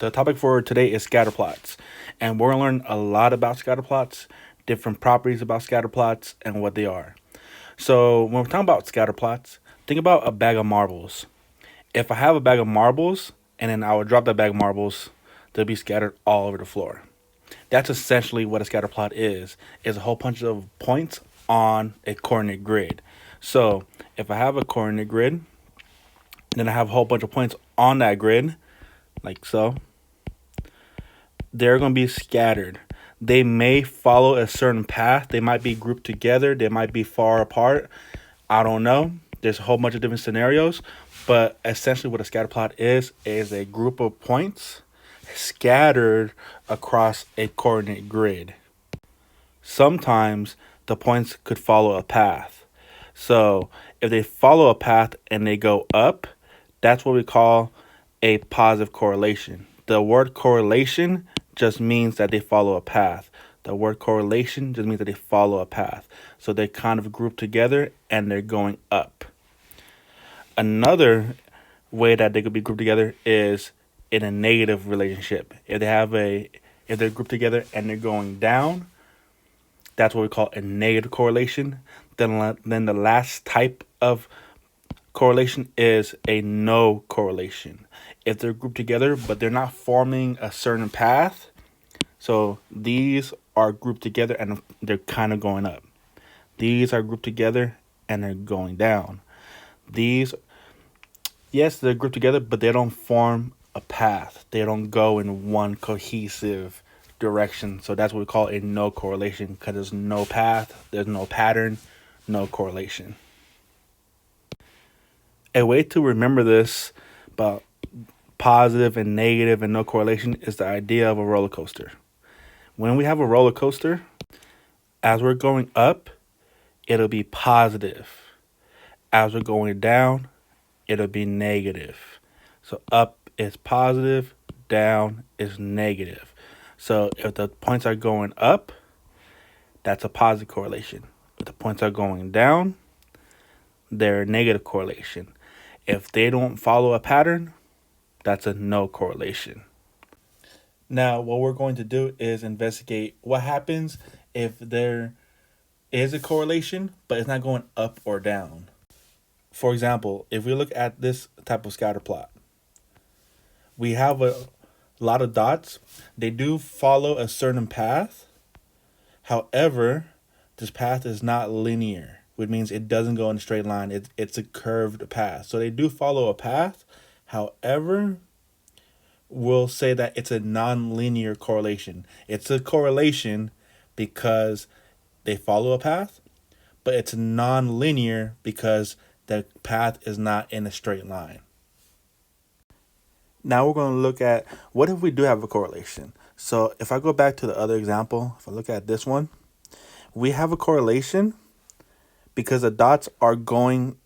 The topic for today is scatter plots, and we're going to learn a lot about scatter plots, different properties about scatter plots, and what they are. So, when we're talking about scatter plots, think about a bag of marbles. If I have a bag of marbles, and then I would drop that bag of marbles, they'll be scattered all over the floor. That's essentially what a scatter plot is a whole bunch of points on a coordinate grid. So, if I have a coordinate grid, then I have a whole bunch of points on that grid, like so, they're going to be scattered. They may follow a certain path. They might be grouped together. They might be far apart. I don't know. There's a whole bunch of different scenarios. But essentially what a scatter plot is a group of points scattered across a coordinate grid. Sometimes the points could follow a path. So if they follow a path and they go up, that's what we call a positive correlation. The word correlation just means that they follow a path. The word correlation just means that they follow a path. So they kind of group together and they're going up. Another way that they could be grouped together is in a negative relationship. If they're grouped together and they're going down, that's what we call a negative correlation. Then the last type of correlation is a no correlation. If they're grouped together but they're not forming a certain path, so these are grouped together and they're kind of going up. These are grouped together and they're going down. These, yes, they're grouped together, but they don't form a path. They don't go in one cohesive direction. So that's what we call a no correlation, because there's no path, there's no pattern, no correlation. A way to remember this about positive and negative and no correlation is the idea of a roller coaster. When we have a roller coaster, as we're going up, it'll be positive. As we're going down, it'll be negative. So up is positive, down is negative. So if the points are going up, that's a positive correlation. If the points are going down, they're a negative correlation. If they don't follow a pattern, that's a no correlation. Now, what we're going to do is investigate what happens if there is a correlation, but it's not going up or down. For example, if we look at this type of scatter plot, we have a lot of dots. They do follow a certain path. However, this path is not linear, which means it doesn't go in a straight line. It's a curved path. So they do follow a path. However, we'll say that it's a non-linear correlation. It's a correlation because they follow a path, but it's non-linear because the path is not in a straight line. Now we're going to look at what if we do have a correlation. So if I go back to the other example, if I look at this one, we have a correlation because the dots are going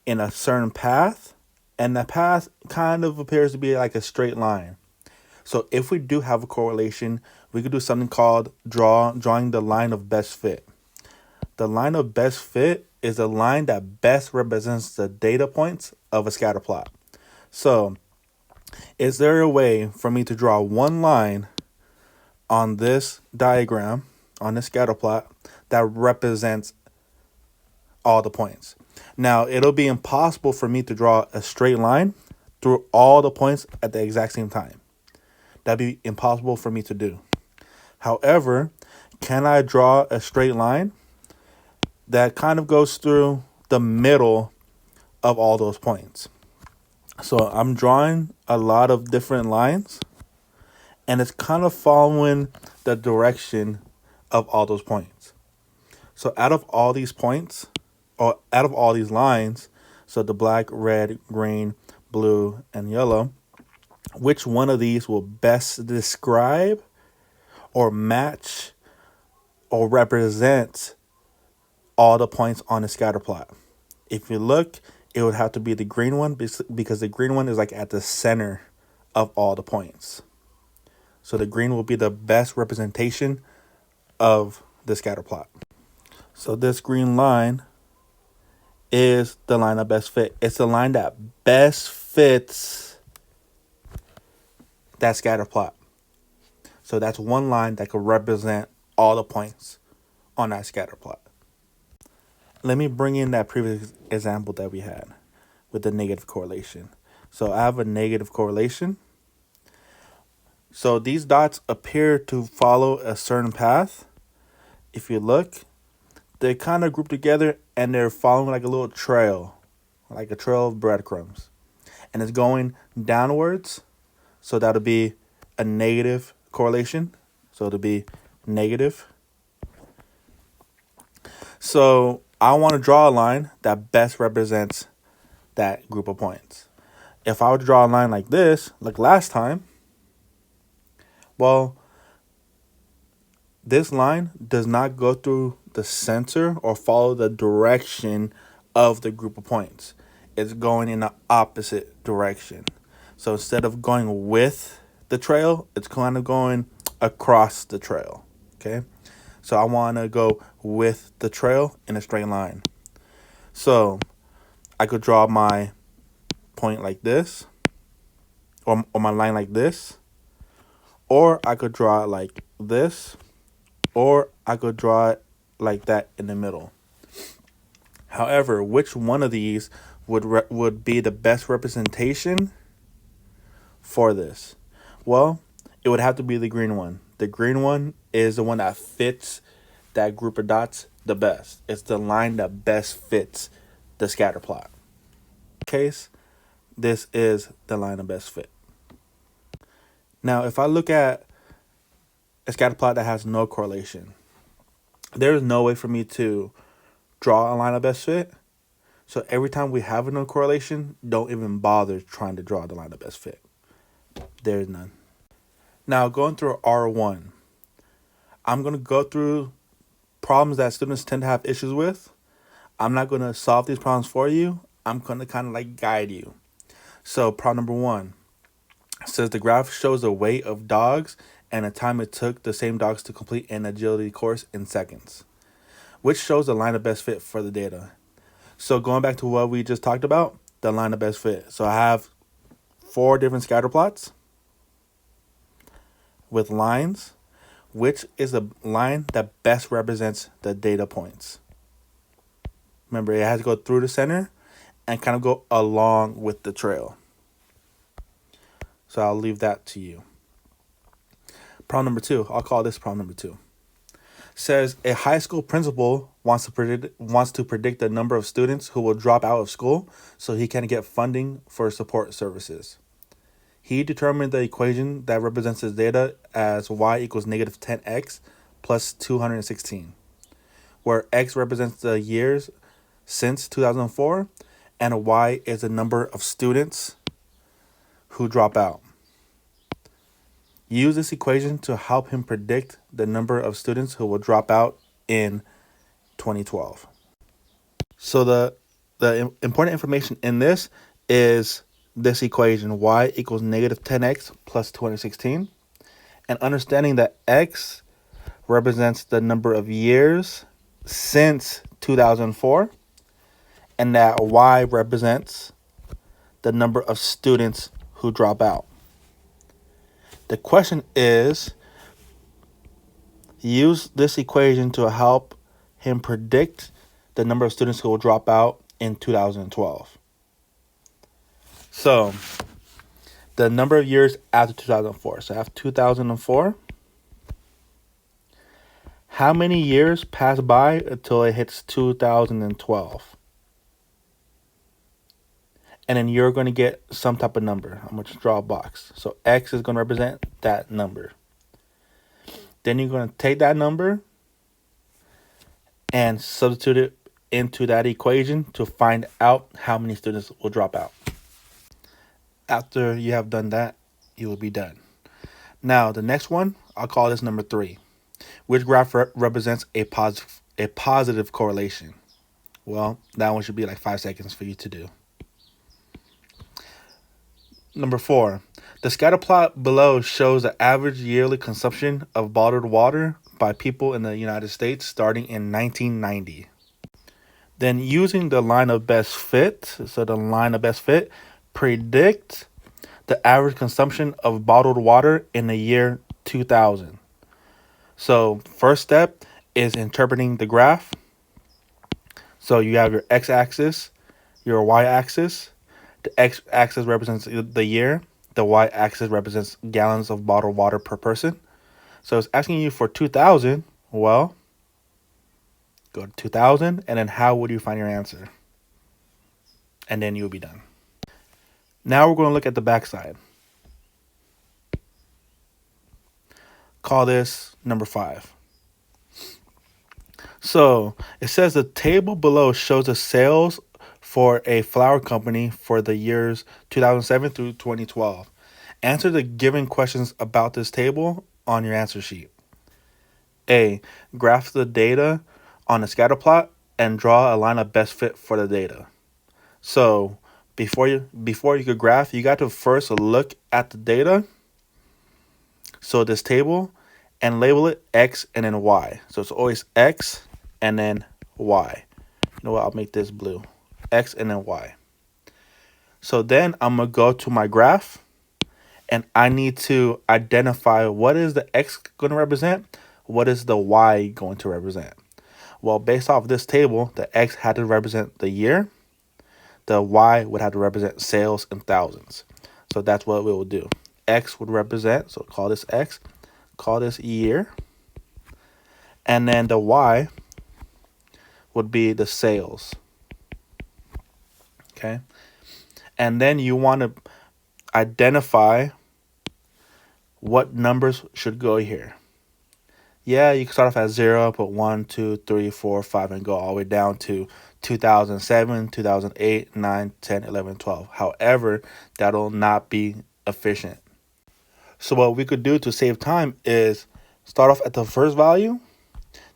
in a certain path, and the path kind of appears to be like a straight line. So if we do have a correlation, we could do something called drawing the line of best fit. The line of best fit is a line that best represents the data points of a scatter plot. So is there a way for me to draw one line on this diagram, on this scatter plot, that represents all the points? Now, it'll be impossible for me to draw a straight line through all the points at the exact same time. That'd be impossible for me to do. However, can I draw a straight line that kind of goes through the middle of all those points? So I'm drawing a lot of different lines, and it's kind of following the direction of all those points. So out of all these points, or out of all these lines, so the black, red, green, blue, and yellow, which one of these will best describe or match or represent all the points on the scatter plot? If you look, it would have to be the green one, because the green one is like at the center of all the points. So the green will be the best representation of the scatter plot. So this green line is the line of best fit. It's the line that best fits that scatter plot. So that's one line that could represent all the points on that scatter plot. Let me bring in that previous example that we had with the negative correlation. So I have a negative correlation. So these dots appear to follow a certain path. If you look, they kind of group together and they're following like a little trail, like a trail of breadcrumbs. And it's going downwards. So that'll be a negative correlation. So it'll be negative. So I want to draw a line that best represents that group of points. If I were to draw a line like this, like last time, well, this line does not go through the center or follow the direction of the group of points. It's going in the opposite direction. So instead of going with the trail, it's kind of going across the trail. Okay. So I want to go with the trail in a straight line. So I could draw my point like this, or my line like this, or I could draw it like this, or I could draw it like that in the middle. However, which one of these would be the best representation for this? Well, it would have to be the green one. The green one is the one that fits that group of dots the best. It's the line that best fits the scatter plot. In this case, this is the line of best fit. Now, if I look at a scatter plot that has no correlation, there's no way for me to draw a line of best fit. So every time we have a no correlation, don't even bother trying to draw the line of best fit. There's none. Now, going through R1, I'm going to go through problems that students tend to have issues with. I'm not going to solve these problems for you. I'm going to kind of like guide you. So problem number 1 says the graph shows the weight of dogs and the time it took the same dogs to complete an agility course in seconds, which shows the line of best fit for the data. So going back to what we just talked about, the line of best fit. So I have 4 different scatter plots with lines. Which is the line that best represents the data points? Remember, it has to go through the center and kind of go along with the trail. So I'll leave that to you. Problem number 2, I'll call this problem number 2. Says a high school principal wants to predict the number of students who will drop out of school so he can get funding for support services. He determined the equation that represents his data as y equals negative 10x plus 216, where x represents the years since 2004 and y is the number of students who drop out. Use this equation to help him predict the number of students who will drop out in 2012. So the important information in this is this equation, y equals negative 10x plus 216, and understanding that x represents the number of years since 2004, and that y represents the number of students who drop out. The question is, use this equation to help him predict the number of students who will drop out in 2012. So, the number of years after 2004. So, after 2004, how many years pass by until it hits 2012? And then you're going to get some type of number. I'm going to draw a box. So, X is going to represent that number. Then you're going to take that number and substitute it into that equation to find out how many students will drop out. After you have done that, you will be done. Now, the next one, I'll call this number 3. Which graph represents a positive correlation? Well, that one should be like 5 seconds for you to do. Number 4, the scatter plot below shows the average yearly consumption of bottled water by people in the United States starting in 1990. Then using the line of best fit, so the line of best fit, predict the average consumption of bottled water in the year 2000. So first step is interpreting the graph. So you have your x-axis, your y-axis. The x-axis represents the year. The y-axis represents gallons of bottled water per person. So it's asking you for 2000. Well, go to 2000, and then how would you find your answer? And then you'll be done. Now we're going to look at the backside. Call this number 5. So it says the table below shows the sales for a flour company for the years 2007 through 2012. Answer the given questions about this table on your answer sheet. A. Graph the data on a scatter plot and draw a line of best fit for the data. So before you could graph, you got to first look at the data. So this table, and label it X and then Y. So it's always X and then Y. You know what? I'll make this blue. X and then Y. So then I'm going to go to my graph, and I need to identify what is the X going to represent, what is the Y going to represent. Well, based off this table, the X had to represent the year. The Y would have to represent sales in thousands. So that's what we will do. X would represent, so call this X, call this year. And then the Y would be the sales. Okay. And then you want to identify what numbers should go here. Yeah, you can start off at 0, put 1, 2, 3, 4, 5, and go all the way down to 2007, 2008, 9, 10, 11, 12. However, that'll not be efficient. So what we could do to save time is start off at the first value,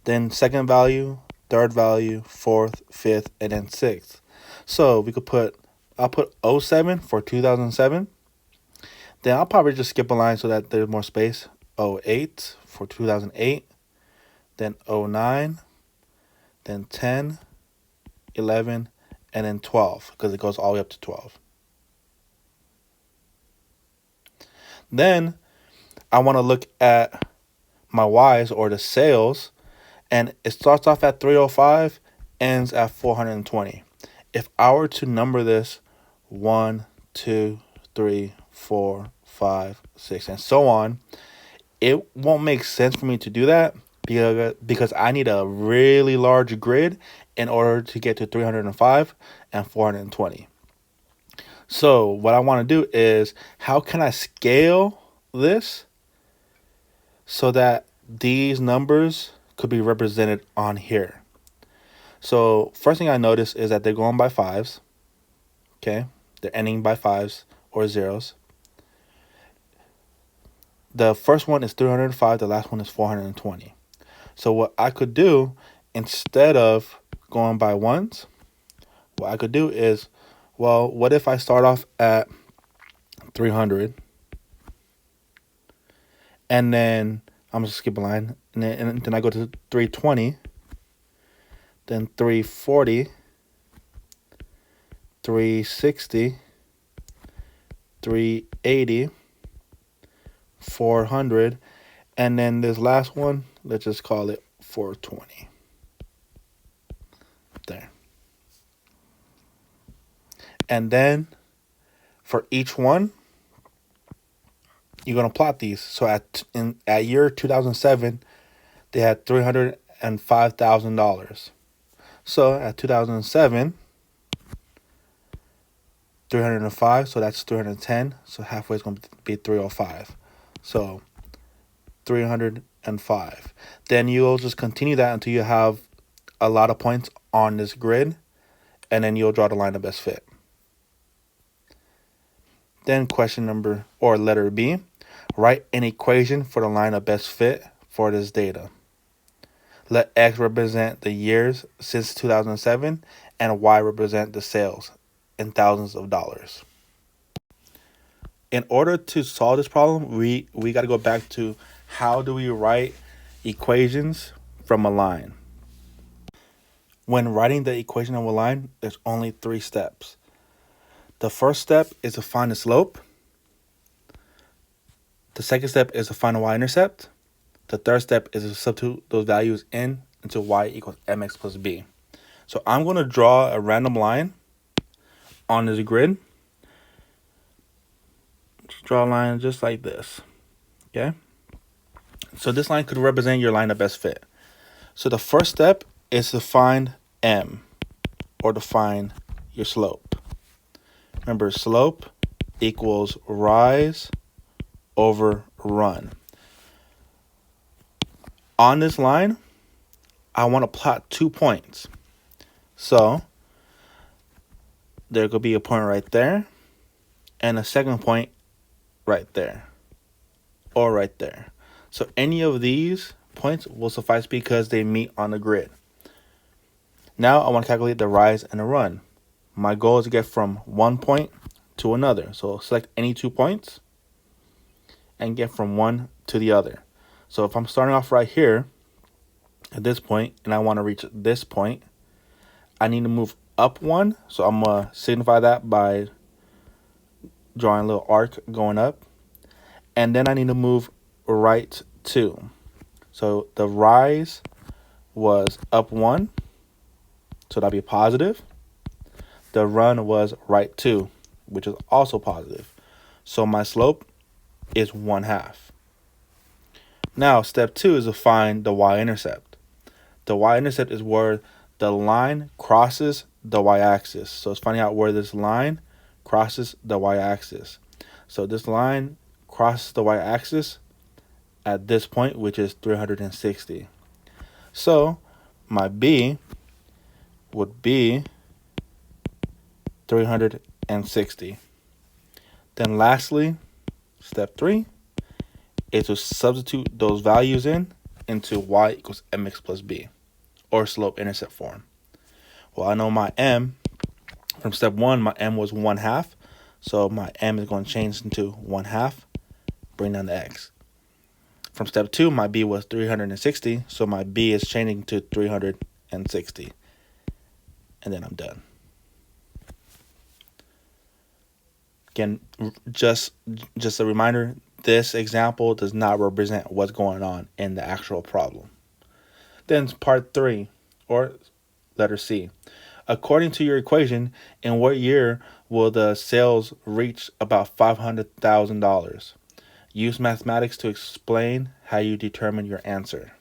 then second value, third value, fourth, fifth, and then sixth. So we could I'll put 07 for 2007. Then I'll probably just skip a line so that there's more space. 08 for 2008. Then 09. Then 10, 11, and then 12, because it goes all the way up to 12. Then I want to look at my Y's, or the sales, and it starts off at 305, ends at 420. If I were to number this 1, 2, 3, 4, 5, 6, and so on, it won't make sense for me to do that because I need a really large grid in order to get to 305 and 420. So what I want to do is, how can I scale this so that these numbers could be represented on here? So first thing I notice is that they're going by 5s. Okay, they're ending by 5s or 0s. The first one is 305, the last one is 420. So what I could do, instead of going by 1s, what I could do is, well, what if I start off at 300, and then I'm just skip a line, and then I go to 320, then 340, 360, 380, 400, and then this last one, let's just call it 420. There. And then for each one, you're going to plot these. So at year 2007, they had $305,000. So at 2007, 305, so that's 310. So halfway is going to be 305. So 305. Then you'll just continue that until you have a lot of points on this grid, and then you'll draw the line of best fit. Then letter B, write an equation for the line of best fit for this data. Let X represent the years since 2007 and Y represent the sales in thousands of dollars. In order to solve this problem, we got to go back to, how do we write equations from a line? When writing the equation of a line, there's only 3 steps. The first step is to find the slope. The second step is to find a y-intercept. The third step is to substitute those values into y equals mx plus b. So I'm going to draw a random line on this grid. Just draw a line just like this. Okay? So this line could represent your line of best fit. So the first step is to find m, or to find your slope. Remember, slope equals rise over run. On this line, I want to plot 2 points. So there could be a point right there and a second point right there or right there. So any of these points will suffice because they meet on the grid. Now I want to calculate the rise and the run. My goal is to get from one point to another. So select any 2 points and get from one to the other. So if I'm starting off right here at this point and I want to reach this point, I need to move up 1. So I'm going to signify that by drawing a little arc going up. And then I need to move right 2. So the rise was up 1. So that'd be positive. The run was right 2, which is also positive. So my slope is 1/2. Now, step 2 is to find the y-intercept. The y-intercept is where the line crosses the y-axis. So it's finding out where this line crosses the y-axis. So this line crosses the y-axis at this point, which is 360. So my b would be 360. Then lastly, step 3 is to substitute those values into y equals mx plus b, or slope-intercept form. Well, I know my m from step 1, my m was 1/2, so my m is going to change into 1/2, bring down the x. From step 2, my b was 360, so my b is changing to 360, and then I'm done. Again, just a reminder, this example does not represent what's going on in the actual problem. Then part 3, or letter C. According to your equation, in what year will the sales reach about $500,000? Use mathematics to explain how you determine your answer.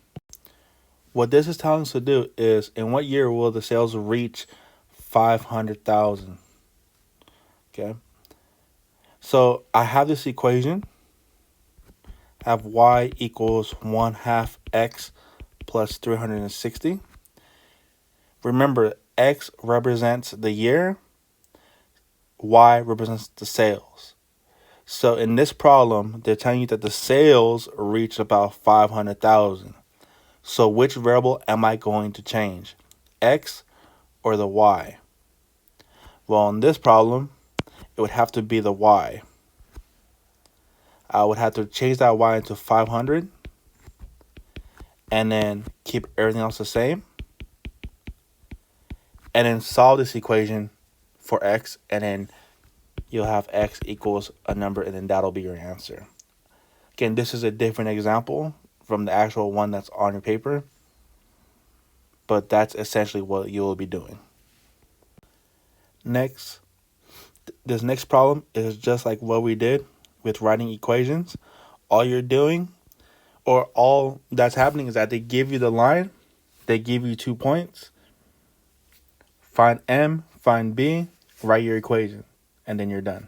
What this is telling us to do is, in what year will the sales reach 500,000? Okay. So I have this equation. I have y equals 1/2 x plus 360. Remember, x represents the year, y represents the sales. So in this problem, they're telling you that the sales reach about 500,000. So which variable am I going to change, x or the y? Well, in this problem, it would have to be the y. I would have to change that y into 500 and then keep everything else the same. And then solve this equation for x, and then you'll have x equals a number, and then that'll be your answer. Again, this is a different example from the actual one that's on your paper, but that's essentially what you'll be doing. Next, this next problem is just like what we did with writing equations. All you're doing, or all that's happening, is that they give you the line, they give you 2 points, find m, find b, write your equation, and then you're done.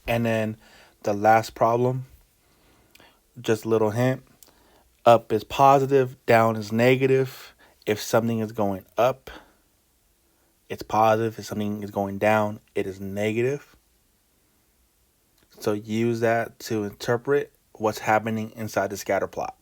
And then the last problem, just a little hint, up is positive, down is negative. If something is going up, it's positive. If something is going down, it is negative. So use that to interpret what's happening inside the scatter plot.